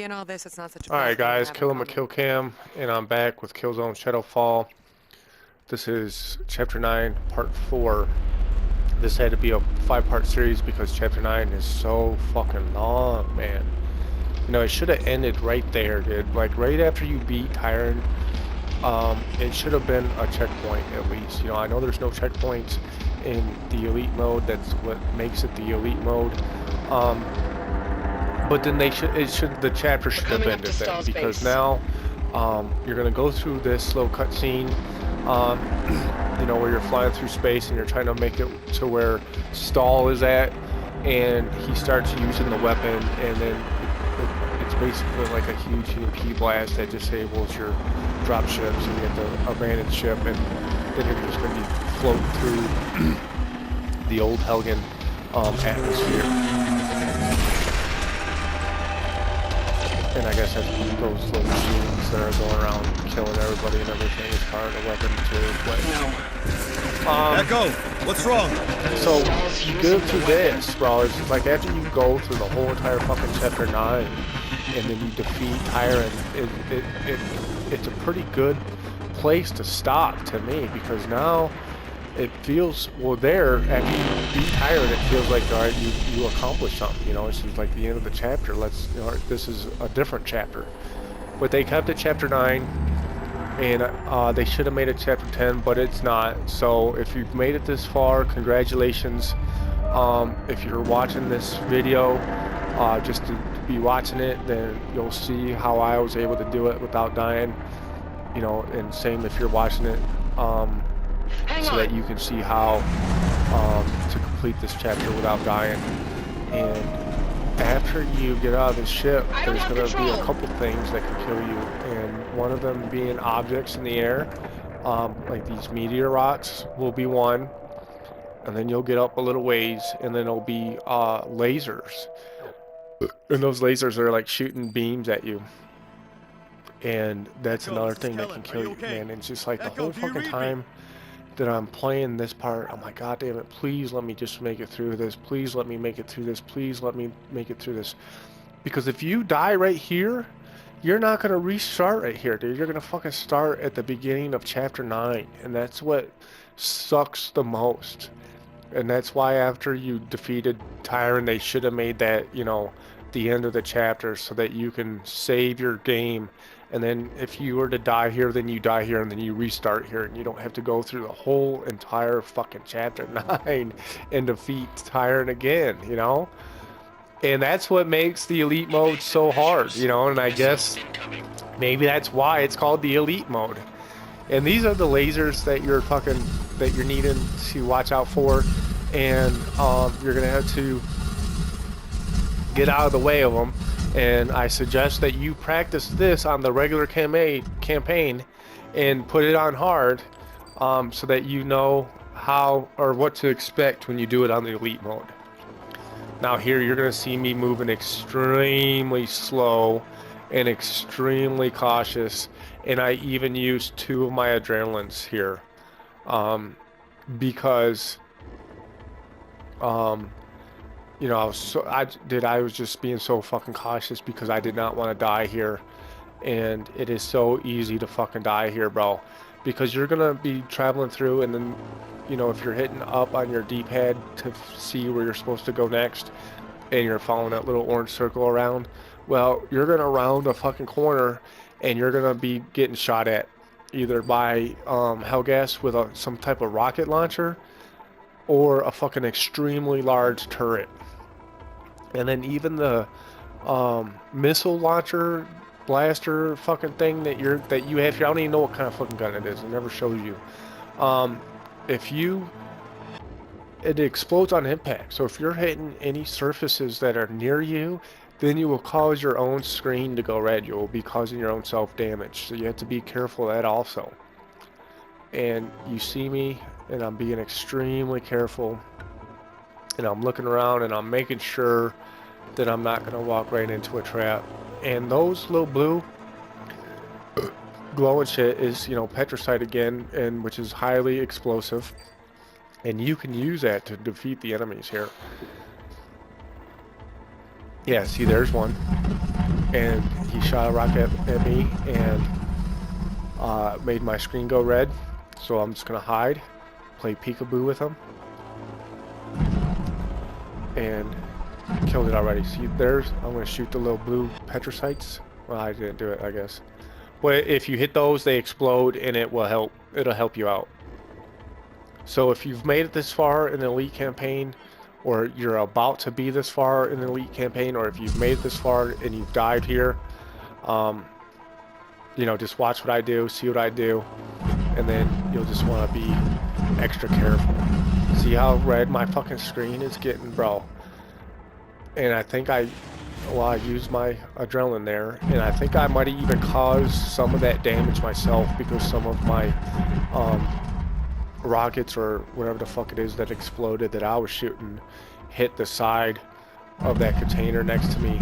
being all this, it's not such a Alright guys, KILLAMCKILLCAM, and I'm back with Killzone Shadowfall. This is Chapter 9, Part 4. This had to be a 5-part series because Chapter 9 is so fucking long, man. You know, it should have ended right there, dude. Like, right after you beat Tyrant, it should have been a checkpoint at least. You know, I know there's no checkpoints in the Elite mode. That's what makes it the Elite mode. But then the chapter should have ended then, because now you're gonna go through this little cutscene, you know, where you're flying through space and you're trying to make it to where Stall is at, and he starts using the weapon, and then it's basically like a huge EMP blast that disables your drop ships, and you have to abandon ship, and then you're just gonna be floating through the old Helgen atmosphere. And I guess that's those little machines that are going around killing everybody and everything is part of the weapon to Echo, what's wrong? So you go through this, bro. It's like after you go through the whole entire fucking Chapter 9 and then you defeat Tyrant, it's a pretty good place to stop to me, because now it feels, well, there, after you beat Tyrant, it feels like, all right, you accomplished something, you know. This is like the end of the chapter. Let's, you know, this is a different chapter. But they kept it Chapter 9, and they should have made it Chapter 10, but it's not. So if you've made it this far, congratulations. If you're watching this video, just to be watching it, then you'll see how I was able to do it without dying, you know, and same if you're watching it, so that you can see how to complete this chapter without dying. And after you get out of the ship, there's going to be a couple things that can kill you, and one of them being objects in the air, like these meteor rocks will be one, and then you'll get up a little ways, and then it'll be lasers, and those lasers are like shooting beams at you. And that's another thing that can kill you, man. It's just like the whole fucking time that I'm playing this part, I'm like, God damn it, please let me just make it through this. Please let me make it through this. Please let me make it through this. Because if you die right here, you're not going to restart right here, dude. You're going to fucking start at the beginning of Chapter 9. And that's what sucks the most. And that's why after you defeated Tyrant, they should have made that, you know, the end of the chapter, so that you can save your game. And then if you were to die here, then you die here, and then you restart here, and you don't have to go through the whole entire fucking Chapter 9 and defeat Tyrant again, you know? And that's what makes the Elite mode so hard, you know? And I guess maybe that's why it's called the Elite mode. And these are the lasers that you're needing to watch out for, and you're gonna have to get out of the way of them. And I suggest that you practice this on the regular campaign and put it on hard, so that you know how or what to expect when you do it on the Elite mode. Now here you're going to see me moving extremely slow and extremely cautious, and I even used 2 of my adrenalines here, because you know, I was just being so fucking cautious because I did not want to die here. And it is so easy to fucking die here, bro, because you're gonna be traveling through, and then, you know, if you're hitting up on your D-pad to see where you're supposed to go next, and you're following that little orange circle around, well, you're gonna round a fucking corner, and you're gonna be getting shot at either by Helgas with some type of rocket launcher, or a fucking extremely large turret. And then even the missile launcher blaster fucking thing that you have here, I don't even know what kind of fucking gun it is. It never shows you. It explodes on impact. So if you're hitting any surfaces that are near you, then you will cause your own screen to go red. You will be causing your own self-damage. So you have to be careful of that also. And you see me, and I'm being extremely careful, and I'm looking around, and I'm making sure that I'm not going to walk right into a trap. And those little blue glowing shit is, you know, petricite again, and which is highly explosive, and you can use that to defeat the enemies here. Yeah, see, there's one. and he shot a rocket at me and made my screen go red. So I'm just gonna hide, play peekaboo with him, and killed it already. See, there's, I'm gonna shoot the little blue petrocytes. Well, I didn't do it, I guess. But if you hit those, they explode, and it will help. It'll help you out. So if you've made it this far in the elite campaign, or you're about to be this far in the elite campaign, or if you've made it this far and you've died here, you know, just watch what I do, see what I do, and then you'll just want to be extra careful. See how red my fucking screen is getting, bro? And I think I used my adrenaline there, and I think I might have even caused some of that damage myself, because some of my rockets or whatever the fuck it is that exploded that I was shooting hit the side of that container next to me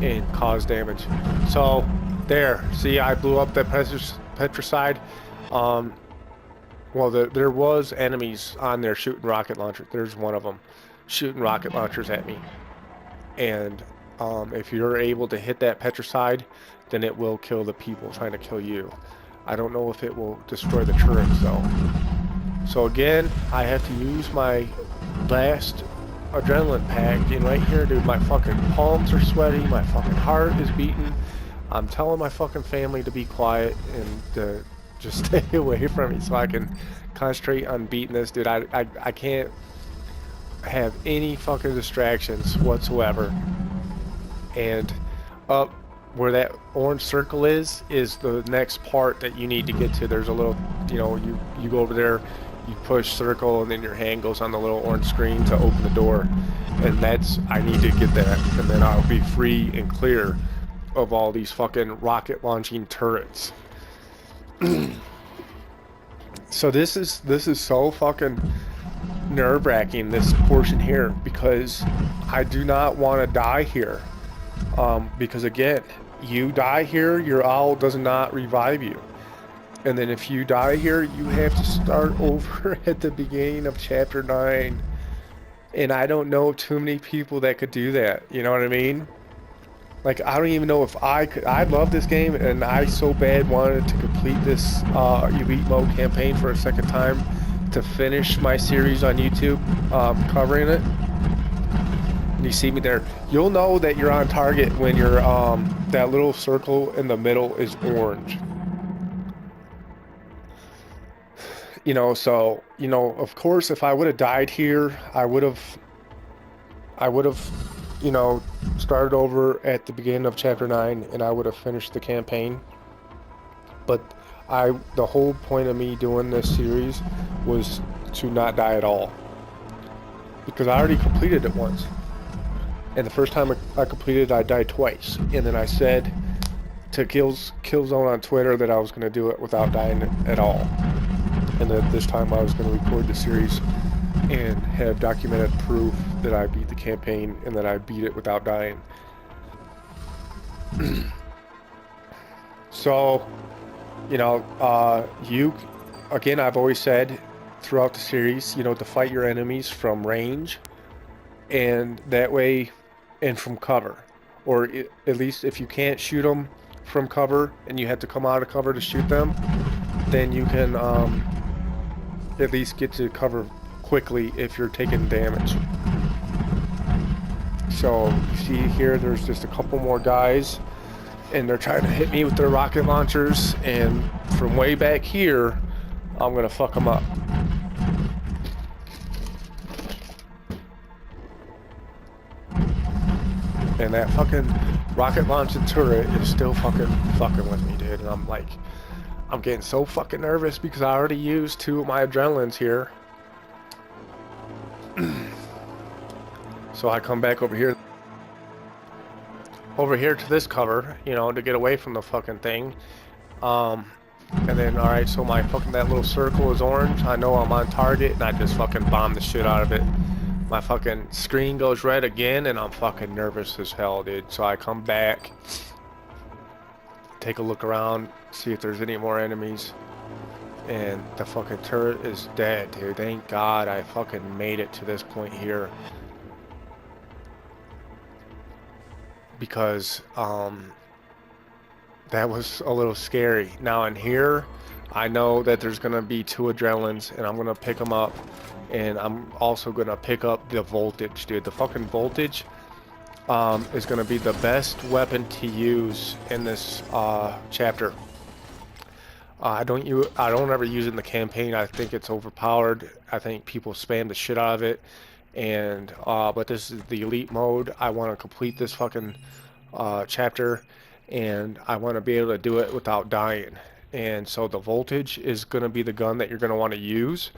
and caused damage. So there, see, I blew up that petricide. Well, there was enemies on there shooting rocket launchers. There's one of them shooting rocket launchers at me, and if you're able to hit that petricide, then it will kill the people trying to kill you. I don't know if it will destroy the turrets though. So again, I have to use my last adrenaline pack, and right here, dude, my fucking palms are sweaty, my fucking heart is beating. I'm telling my fucking family to be quiet and to just stay away from me so I can concentrate on beating this, dude. I can't have any fucking distractions whatsoever. And up where that orange circle is the next part that you need to get to. There's a little, you know, you go over there, you push circle, and then your hand goes on the little orange screen to open the door, and that's, I need to get that, and then I'll be free and clear of all these fucking rocket launching turrets. So this is so fucking nerve-wracking, this portion here, because I do not want to die here. Because again, you die here, your owl does not revive you. And then if you die here, you have to start over at the beginning of chapter 9. And I don't know too many people that could do that, you know what I mean? Like, I don't even know if I could. I love this game, and I so bad wanted to complete this elite mode campaign for a second time to finish my series on YouTube, covering it. And you see me there, you'll know that you're on target when you're that little circle in the middle is orange. You know, so, you know, of course, if I would have died here, I would have, you know, started over at the beginning of chapter 9, and I would have finished the campaign. But the whole point of me doing this series was to not die at all, because I already completed it once. And the first time I completed it, I died twice. And then I said to Killzone on Twitter that I was going to do it without dying at all. And that this time I was going to record the series and have documented proof that I beat the campaign and that I beat it without dying. So, you know, again, I've always said throughout the series, you know, to fight your enemies from range, and that way, and from cover, or at least if you can't shoot them from cover and you have to come out of cover to shoot them, then you can at least get to cover quickly if you're taking damage. So you see here, there's just a couple more guys, and they're trying to hit me with their rocket launchers, and from way back here, I'm gonna fuck them up. And that fucking rocket launching turret is still fucking with me, dude. And I'm like, I'm getting so fucking nervous because I already used 2 of my adrenalines here. So I come back over here to this cover, you know, to get away from the fucking thing. And then, alright, so my fucking, that little circle is orange. I know I'm on target, and I just fucking bomb the shit out of it. My fucking screen goes red again, and I'm fucking nervous as hell, dude. So I come back, take a look around, see if there's any more enemies, and the fucking turret is dead, dude. Thank God I fucking made it to this point here. because that was a little scary. Now in here, I know that there's gonna be 2 adrenalines, and I'm gonna pick them up, and I'm also gonna pick up the voltage, dude. The fucking voltage is gonna be the best weapon to use in this chapter. I don't ever use it in the campaign. I think it's overpowered. I think people spam the shit out of it, and but this is the elite mode. I want to complete this fucking chapter, and I want to be able to do it without dying. And so the voltage is going to be the gun that you're going to want to use,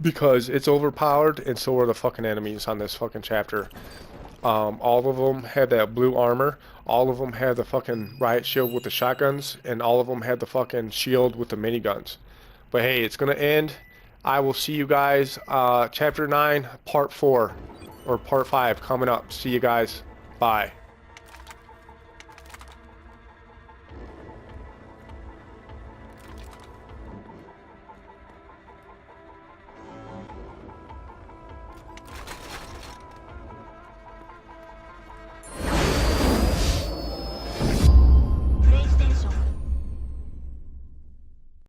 because it's overpowered, and so are the fucking enemies on this fucking chapter. All of them had that blue armor. All of them had the fucking riot shield with the shotguns, and all of them had the fucking shield with the miniguns. But hey, it's gonna end. I will see you guys. Chapter 9, Part 4, or Part 5 coming up. See you guys. Bye.